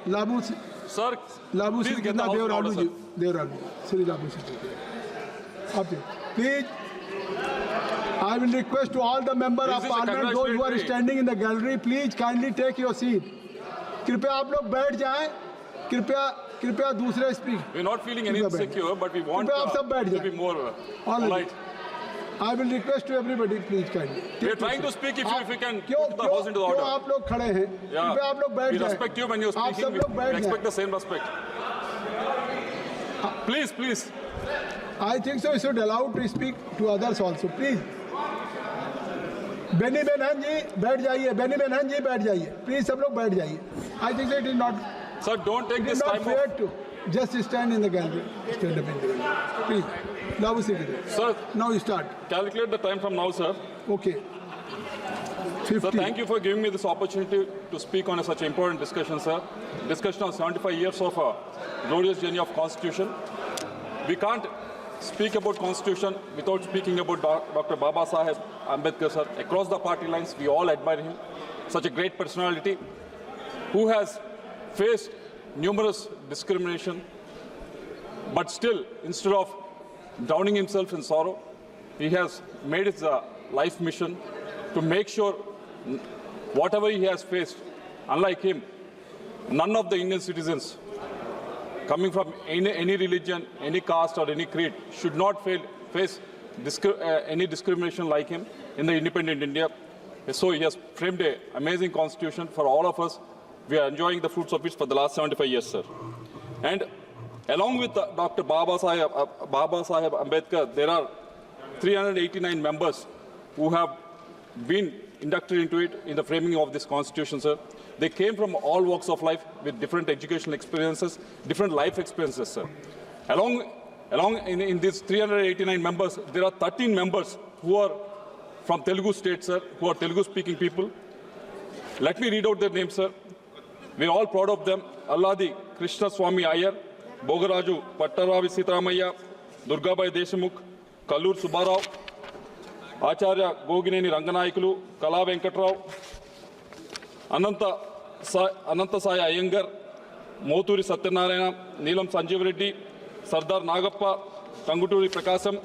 Lavu, Sir, Lavu please Sri get the krishna house in order, Devarayalu sir. ji. Devarayalu. Sri Lavu Sri. Okay. Please, I will request to all the members This of is a parliament, those who are congratulatory. standing in the gallery, please kindly take your seat. कृपया आप लोग बैठ जाएं. कृपया दूसरे speak. We're not feeling any insecure, but we want कृपया आप सब बैठ to जाएं. be more All right. polite. I will request to everybody, please kindly. We're trying to speak if you can क्यों put the house into the order. आप लोग खड़े हैं? Yeah. कृपया आप लोग बैठ We जाएं. respect you when you're आप speaking. सब लोग We बैठ expect जाएं. the same respect. Please, please. I think so. You should allow to speak to others also, please. Beni बेनहन जी बैठ जाइए. बेनी बेनहन जी बैठ जाइए. Please सब लोग बैठ जाइए. I think so it is not. Sir, don't take It this is not time fair off. to just stand in the gallery. Stand up in the gallery. Please. Lavu Sri. Sir, Now you start. calculate the time from now, sir. Okay. Sir, 50. thank you for giving me this opportunity to speak on such an important discussion, sir. Discussion on 75 years of a glorious journey of Constitution. We can't speak about Constitution without speaking about Dr. Baba Saheb Ambedkar, sir. Across the party lines, we all admire him. Such a great personality who has faced numerous discrimination, but still, instead of drowning himself in sorrow, he has made his life mission to make sure whatever he has faced, unlike him, none of the Indian citizens coming from any religion, any caste or any creed should not face any discrimination like him in the independent India. So he has framed an amazing constitution for all of us. We are enjoying the fruits of it for the last 75 years, sir. And along with Dr. Baba Saheb Ambedkar, there are 389 members who have been inducted into it in the framing of this constitution, sir. They came from all walks of life with different educational experiences, different life experiences, sir. Along in these 389 members, there are 13 members who are from Telugu state, sir, who are Telugu-speaking people. Let me read out their names, sir. We are all proud of them. Alladi Krishna Ayar, Bogaraju Pattaravi Sitaramaya, Durgabai Deshamukh, Kallur Subbarao, Acharya Gogineni Ranganayakulu, Kala Venkatrao, Ananta Sai Iyengar, Moturi Satyanarayana, Neelam Sanjeev Reddy, Sardar Nagappa, Tanguturi Prakasam,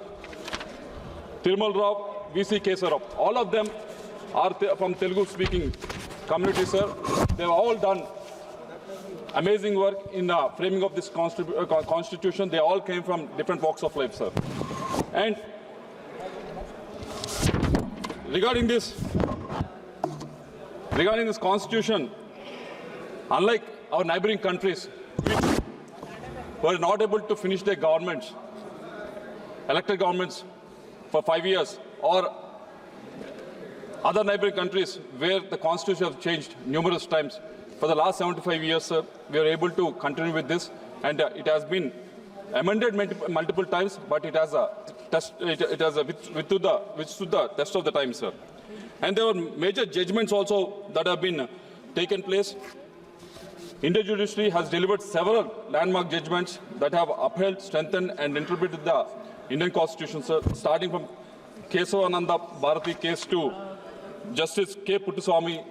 Tirumal Rao, VC Kesarao. All of them are from Telugu-speaking community, sir. They have all done amazing work in the framing of this constitution. They all came from different walks of life, sir. And regarding this constitution, unlike our neighboring countries, which were not able to finish their governments, elected governments for 5 years, or other neighboring countries where the constitution has changed numerous times, for the last 75 years, sir, we are able to continue with this, and it has been amended multiple times, but it has withstood the test of the time, sir. And there were major judgments also that have been taken place. Indian judiciary has delivered several landmark judgments that have upheld, strengthened, and interpreted the Indian Constitution, sir, starting from Kesavananda Bharathi case to Justice K. Puttaswamy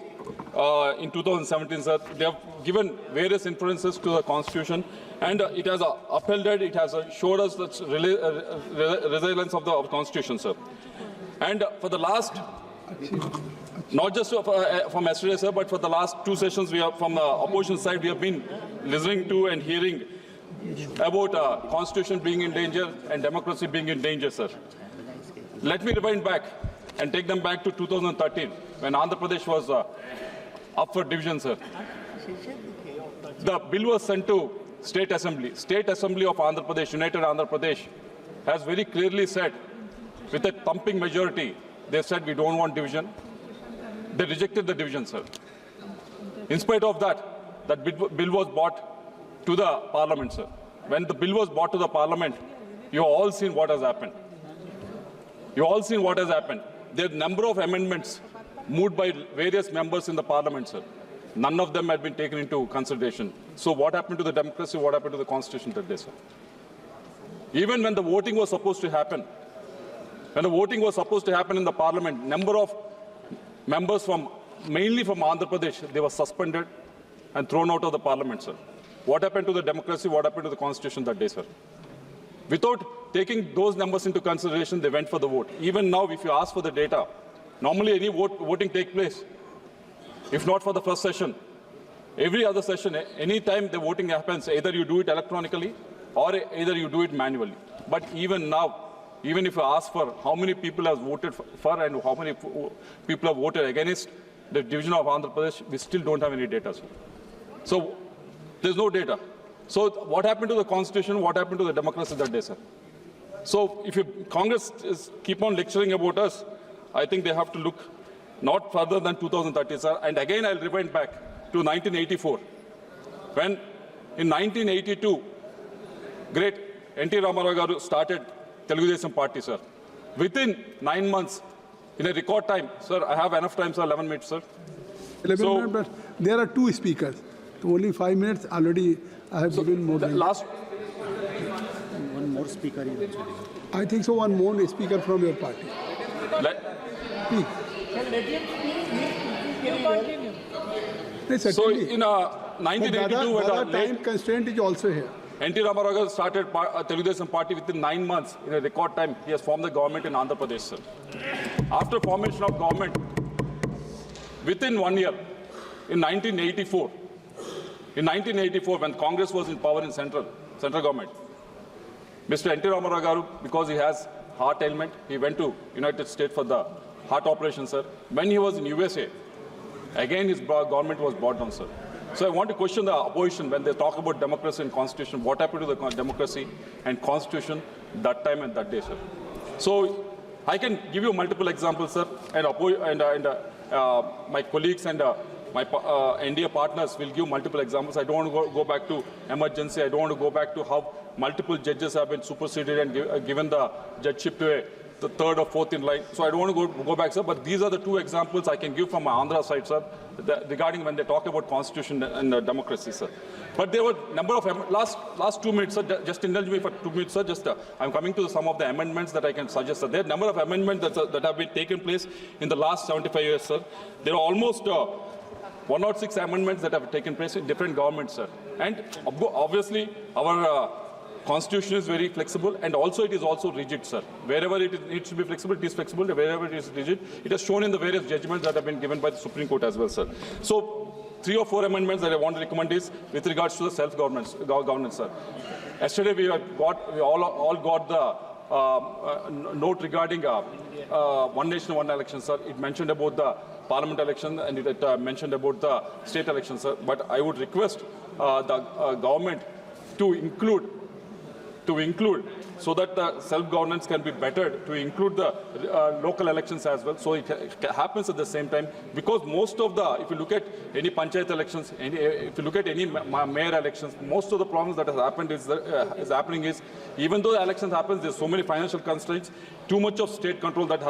in 2017, sir. They have given various inferences to the Constitution, and it has upheld it. It has showed us the resilience of the Constitution, sir. And for the last, not just from yesterday, sir, but for the last 2 sessions, we have, from the opposition side, we have been listening to and hearing about Constitution being in danger and democracy being in danger, sir. Let me rewind back and take them back to 2013, when Andhra Pradesh was up for division, sir. The bill was sent to State Assembly. State Assembly of Andhra Pradesh, United Andhra Pradesh, has very clearly said, with a thumping majority, they said we don't want division. They rejected the division, sir. In spite of that, that bill was brought to the Parliament, sir. When the bill was brought to the Parliament, you have all seen what has happened. You have all seen what has happened. There are a number of amendments moved by various members in the Parliament, sir. None of them had been taken into consideration. So what happened to the democracy? What happened to the Constitution that day, sir? Even when the voting was supposed to happen, in the Parliament, number of members mainly from Andhra Pradesh, they were suspended and thrown out of the parliament, sir. What happened to the democracy? What happened to the constitution that day, sir? Without taking those numbers into consideration, they went for the vote. Even now, if you ask for the data, normally any voting takes place. If not for the first session, every other session, any time the voting happens, either you do it electronically or either you do it manually. But even now, even if you ask for how many people have voted for and how many people have voted against the division of Andhra Pradesh, we still don't have any data, sir. So there's no data. So what happened to the constitution? What happened to the democracy that day, sir? So if Congress keep on lecturing about us, I think they have to look not further than 2030, sir. And again, I'll rewind back to 1984. When in 1982, great N.T. Ramarao garu started Telugu Desam Party, sir. Within 9 months, in a record time, sir, I have enough time, sir, 11 minutes, sir. 11 minutes, but there are two speakers. Only 5 minutes already I have given more than... Last... One more speaker. I think so, one more speaker from your party. Speak. So in 1982, when the time constraint is also here. N.T. Ramarao started Telugu Desam Party within 9 months. In a record time, he has formed the government in Andhra Pradesh, sir. After formation of government, within 1 year, in 1984, when Congress was in power in central government, Mr. N.T. Ramarao garu, because he has heart ailment, he went to United States for the heart operation, sir. When he was in USA, again his government was brought down, sir. So I want to question the opposition when they talk about democracy and constitution. What happened to the democracy and constitution that time and that day, sir? So I can give you multiple examples, sir, and my colleagues and my NDA partners will give multiple examples. I don't want to go back to emergency. I don't want to go back to how multiple judges have been superseded and given the judgeship to the third or fourth in line. So I don't want to go back, sir, but these are the two examples I can give from my Andhra side, sir, regarding when they talk about constitution and democracy, sir. But there were number of last 2 minutes, sir. Just indulge me for 2 minutes, sir. I'm coming to some of the amendments that I can suggest, sir. There are a number of amendments that have been taken place in the last 75 years, sir. There are almost 106 amendments that have taken place in different governments, sir. And obviously, our Constitution is very flexible, and also it is also rigid, sir. Wherever it needs to be flexible, it is flexible. Wherever it is rigid, it is shown in the various judgments that have been given by the Supreme Court as well, sir. So 3 or 4 amendments that I want to recommend is with regards to the self-governance, sir. Yesterday we all got the note regarding one nation, one election, sir. It mentioned about the parliament election and it mentioned about the state election, sir. But I would request the government to include so that the self-governance can be bettered, to include the local elections as well, so it happens at the same time. Because most of the, if you look at any panchayat elections, if you look at any mayor elections, most of the problems that has happened is even though the elections happens, there's so many financial constraints, too much of state control that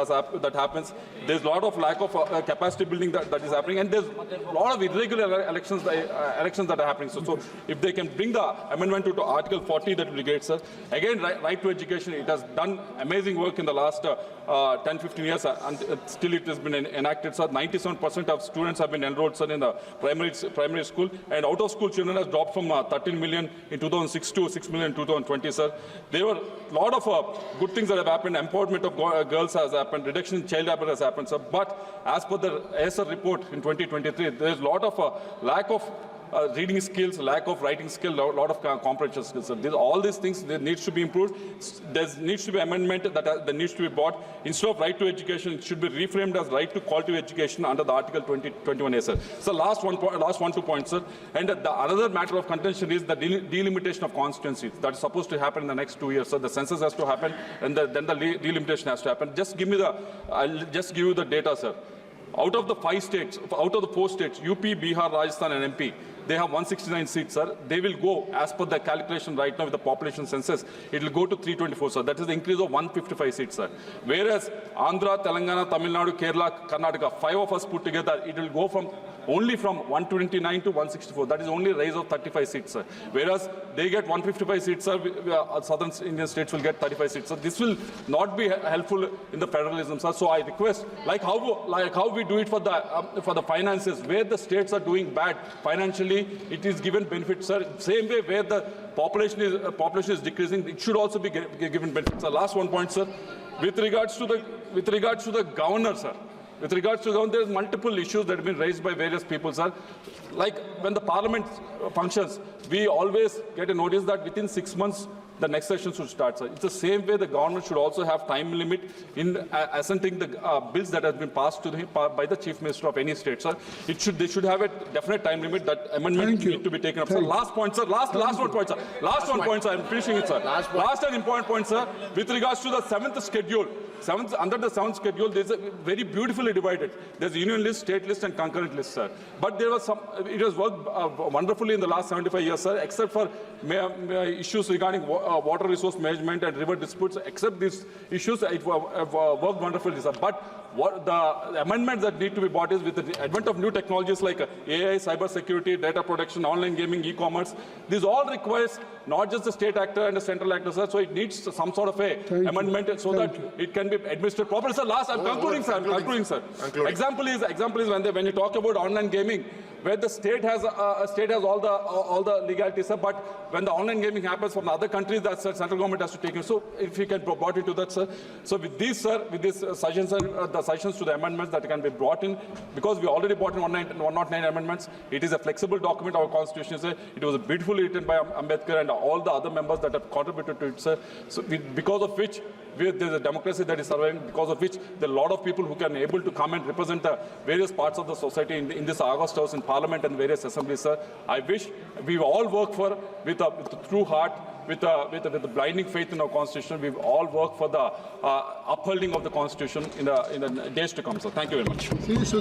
happens. There's a lot of lack of capacity building that is happening, and there's a lot of irregular elections that are happening. So if they can bring the amendment to Article 40, that will be great, sir. Again, right to education, it has done amazing work in the last 10-15 years, and still it has been enacted, sir. 97% of students have been enrolled, sir, in the primary school, and out-of-school children has dropped from 13 million in 2006 to 6 million in 2020, sir. There were a lot of good things that have happened. Empowerment of girls has happened. Reduction in child labor has happened, sir. But as per the ASR report in 2023, there is a lot of lack of reading skills, lack of writing skill, a lot of comprehension skills. All these things, there needs to be improved. There needs to be amendment that needs to be brought. Instead of right to education, it should be reframed as right to quality education under the Article 21A, sir. So last 2 points, sir. And another matter of contention is the delimitation of constituencies. That is supposed to happen in the next 2 years. So the census has to happen, and then the delimitation has to happen. I'll just give you the data, sir. Out of the 4 states, UP, Bihar, Rajasthan and MP, they have 169 seats, sir. They will go, as per the calculation right now with the population census, it will go to 324, sir. That is the increase of 155 seats, sir. Whereas Andhra, Telangana, Tamil Nadu, Kerala, Karnataka, 5 of us put together, it will go only from 129 to 164. That is only a rise of 35 seats, sir. Whereas they get 155 seats, sir. Southern Indian states will get 35 seats. So this will not be helpful in the federalism, sir. So I request, like how we do it for the finances, where the states are doing bad financially, eventually it is given benefit, sir. Same way where the population is decreasing, it should also be given benefit. Sir, last one point, sir. With regards to the governor, sir. With regards to the governor, there are multiple issues that have been raised by various people, sir. Like when the parliament functions, we always get a notice that within 6 months the next session should start, sir. It's the same way the government should also have time limit in assenting the bills that have been passed to him by the chief minister of any state, sir. They should have a definite time limit that amendment need to be taken up, sir. Last point, sir. Last one point, sir. Last one point, sir. I'm finishing it, sir. Last and important point, sir. With regards to the 7th schedule. Under the 7th schedule, there's a very beautifully divided. There's a union list, state list, and concurrent list, sir. But there was it has worked wonderfully in the last 75 years, sir, except for issues regarding water resource management and river disputes. Except these issues, it worked wonderfully, sir. But what the amendments that need to be brought is with the advent of new technologies like AI, cyber security, data protection, online gaming, e-commerce. This all requires not just the state actor and the central actor, sir. So it needs some sort of a amendment so that it can be administered properly. Sir, I'm concluding, sir. Example is when you talk about online gaming, where the state has all the legality, sir. But when the online gaming happens from other countries, that central government has to take it. So if you can brought into that, sir. So with these, sir, with this suggestions, sir, the suggestions to the amendments that can be brought in, because we already brought in 109 amendments. It is a flexible document. Our constitution, sir. It was beautifully written by Ambedkar and all the other members that have contributed to it, sir. So because of which there's a democracy that is surviving, because of which there are a lot of people who can able to come and represent the various parts of the society in this August House, in Parliament and various assemblies, sir. I wish we all work with a true heart, with the blinding faith in our constitution. We all work for the upholding of the constitution in the days to come, sir. Thank you very much.